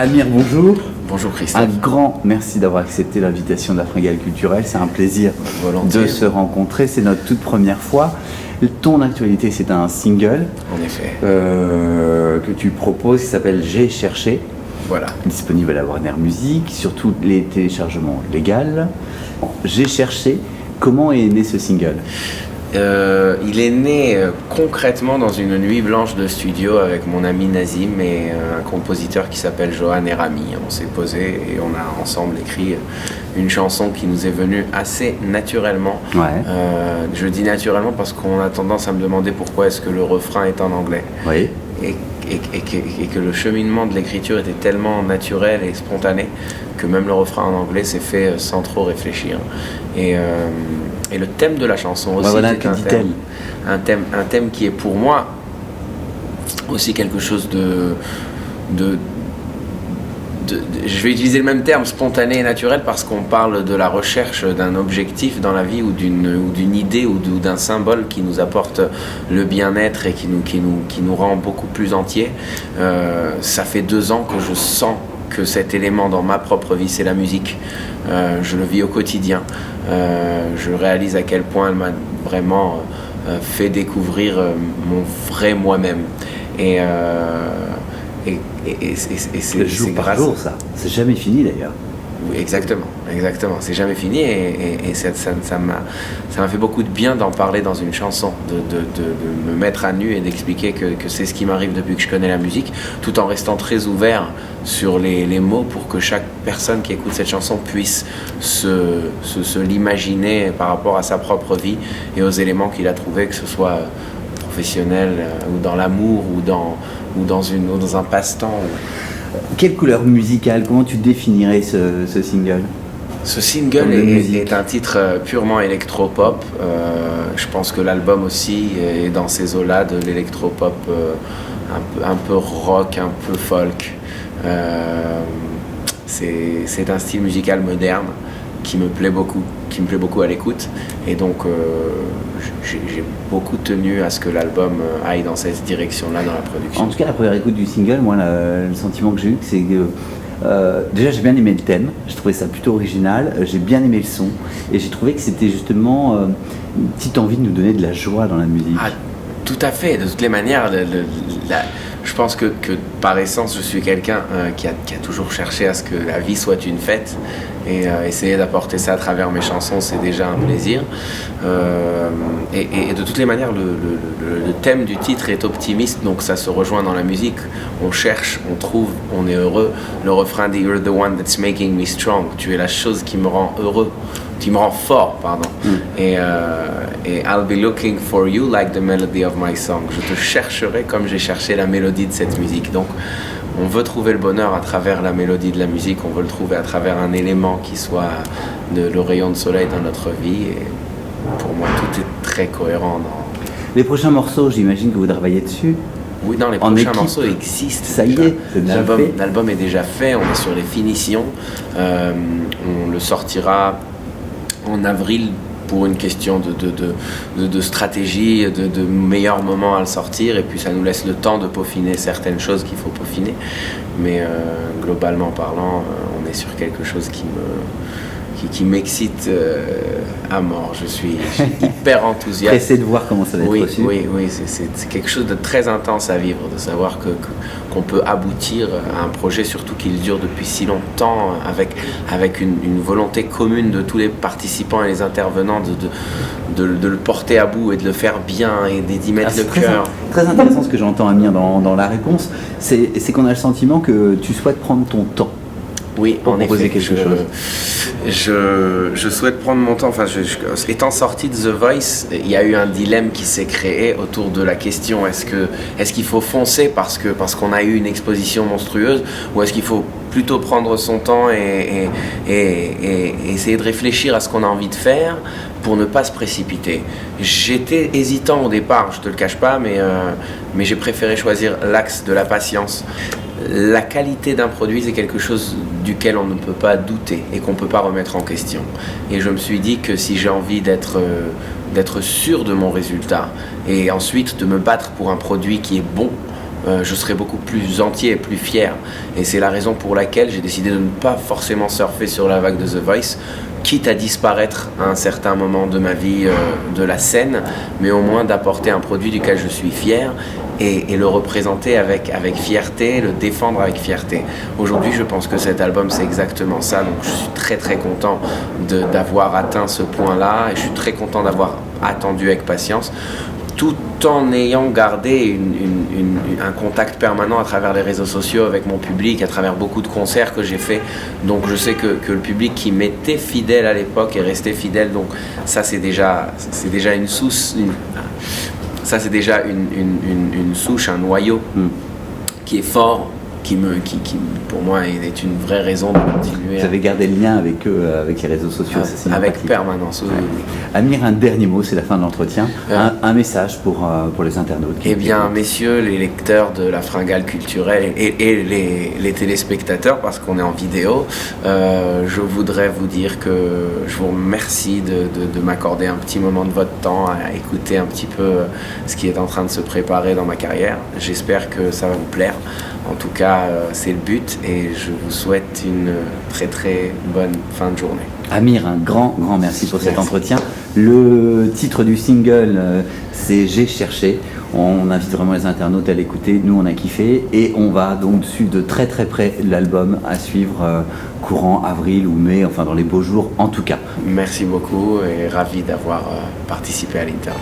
Amir, bonjour. Bonjour Christophe. Un grand merci d'avoir accepté l'invitation de la Fringale Culturelle. C'est un plaisir Volontiers. de se rencontrer. C'est notre toute première fois. Ton actualité, c'est un single En effet. Que tu proposes qui s'appelle J'ai cherché. Voilà. Disponible à la Warner Music, sur tous les téléchargements légaux. J'ai cherché. Comment est né ce single ? Il est né concrètement dans une nuit blanche de studio avec mon ami Nazim et un compositeur qui s'appelle Johan Erami. On s'est posé et on a ensemble écrit une chanson qui nous est venue assez naturellement. Ouais. Je dis naturellement parce qu'on a tendance à me demander pourquoi est-ce que le refrain est en anglais. Oui. Et que le cheminement de l'écriture était tellement naturel et spontané que même le refrain en anglais s'est fait sans trop réfléchir. Et le thème de la chanson aussi, voilà, c'est un thème qui est pour moi aussi quelque chose je vais utiliser le même terme, spontané et naturel, parce qu'on parle de la recherche d'un objectif dans la vie ou d'une idée ou d'un symbole qui nous apporte le bien-être et qui nous rend beaucoup plus entiers. Ça fait 2 ans que je sens que cet élément dans ma propre vie, c'est la musique. Je le vis au quotidien. Je réalise à quel point elle m'a vraiment fait découvrir mon vrai moi-même. Et c'est jour par jour, ça. C'est jamais fini d'ailleurs. Oui, exactement. C'est jamais fini et ça m'a fait beaucoup de bien d'en parler dans une chanson, de me mettre à nu et d'expliquer que c'est ce qui m'arrive depuis que je connais la musique, tout en restant très ouvert sur les mots pour que chaque personne qui écoute cette chanson puisse se l'imaginer par rapport à sa propre vie et aux éléments qu'il a trouvés, que ce soit professionnel ou dans l'amour ou dans un passe-temps. Quelle couleur musicale, comment tu définirais ce single ? Ce single est un titre purement électropop. Je pense que l'album aussi est dans ces eaux-là de l'électropop un peu rock, un peu folk. C'est un style musical moderne qui me plaît beaucoup à l'écoute. Et donc j'ai beaucoup tenu à ce que l'album aille dans cette direction-là dans la production. En tout cas, la première écoute du single, moi, le sentiment que j'ai eu, c'est que déjà j'ai bien aimé le thème, j'ai trouvé ça plutôt original, j'ai bien aimé le son, et j'ai trouvé que c'était justement une petite envie de nous donner de la joie dans la musique. Ah, tout à fait, de toutes les manières, je pense que par essence, je suis quelqu'un qui a toujours cherché à ce que la vie soit une fête, et essayer d'apporter ça à travers mes chansons, c'est déjà un plaisir. Et de toutes les manières, le thème du titre est optimiste, donc ça se rejoint dans la musique. On cherche, on trouve, on est heureux. Le refrain dit « You're the one that's making me strong ». Tu es la chose qui me rend heureux, qui me rend fort, pardon. Et I'll be looking for you like the melody of my song. Je te chercherai comme j'ai cherché la mélodie de cette musique. Donc, on veut trouver le bonheur à travers la mélodie de la musique, on veut le trouver à travers un élément qui soit le rayon de soleil dans notre vie. Et pour moi, tout est très cohérent. Les prochains morceaux, j'imagine que vous travaillez dessus. Oui, les prochains morceaux existent. Ça y est, c'est déjà fait. L'album est déjà fait, on est sur les finitions. On le sortira en avril pour une question de stratégie, de meilleurs moments à le sortir, et puis ça nous laisse le temps de peaufiner certaines choses qu'il faut peaufiner. Mais globalement parlant, on est sur quelque chose qui m'excite à mort. Je suis hyper enthousiaste. Pressé de voir comment ça va être reçu. Oui, c'est quelque chose de très intense à vivre, de savoir qu'on peut aboutir à un projet, surtout qu'il dure depuis si longtemps, avec une volonté commune de tous les participants et les intervenants de le porter à bout et de le faire bien et d'y mettre le cœur. Très intéressant ce que j'entends, Amir, dans la réponse, c'est qu'on a le sentiment que tu souhaites prendre ton temps. Oui, pour en proposer effet, quelque chose. Je souhaite prendre mon temps. Enfin, étant sorti de The Voice, il y a eu un dilemme qui s'est créé autour de la question est-ce qu'il faut foncer parce qu'on a eu une exposition monstrueuse, ou est-ce qu'il faut plutôt prendre son temps et essayer de réfléchir à ce qu'on a envie de faire pour ne pas se précipiter. J'étais hésitant au départ, je te le cache pas, mais j'ai préféré choisir l'axe de la patience. La qualité d'un produit, c'est quelque chose duquel on ne peut pas douter et qu'on ne peut pas remettre en question. Et je me suis dit que si j'ai envie d'être sûr de mon résultat et ensuite de me battre pour un produit qui est bon, je serai beaucoup plus entier et plus fier. Et c'est la raison pour laquelle j'ai décidé de ne pas forcément surfer sur la vague de The Voice, quitte à disparaître à un certain moment de ma vie de la scène, mais au moins d'apporter un produit duquel je suis fier et le représenter avec fierté, le défendre avec fierté. Aujourd'hui, je pense que cet album, c'est exactement ça, donc je suis très très content d'avoir atteint ce point-là, et je suis très content d'avoir attendu avec patience, tout en ayant gardé un contact permanent à travers les réseaux sociaux avec mon public, à travers beaucoup de concerts que j'ai fait. Donc je sais que le public qui m'était fidèle à l'époque est resté fidèle. Donc ça, c'est déjà une souche, ça c'est déjà une souche, un noyau qui est fort, qui pour moi est une vraie raison de continuer. Vous avez gardé le lien avec eux, avec les réseaux sociaux, c'est avec permanence. Oui. Amir, un dernier mot, c'est la fin de l'entretien. Un message pour les internautes. Eh bien, messieurs, les lecteurs de la Fringale culturelle et les téléspectateurs, parce qu'on est en vidéo, je voudrais vous dire que je vous remercie de m'accorder un petit moment de votre temps à écouter un petit peu ce qui est en train de se préparer dans ma carrière. J'espère que ça va vous plaire. En tout cas, c'est le but, et je vous souhaite une très très bonne fin de journée. Amir, un grand merci pour cet entretien. Le titre du single, c'est J'ai cherché. On invite vraiment les internautes à l'écouter. Nous, on a kiffé, et on va donc suivre de très très près l'album à suivre courant avril ou mai, enfin dans les beaux jours en tout cas. Merci beaucoup, et ravi d'avoir participé à l'interview.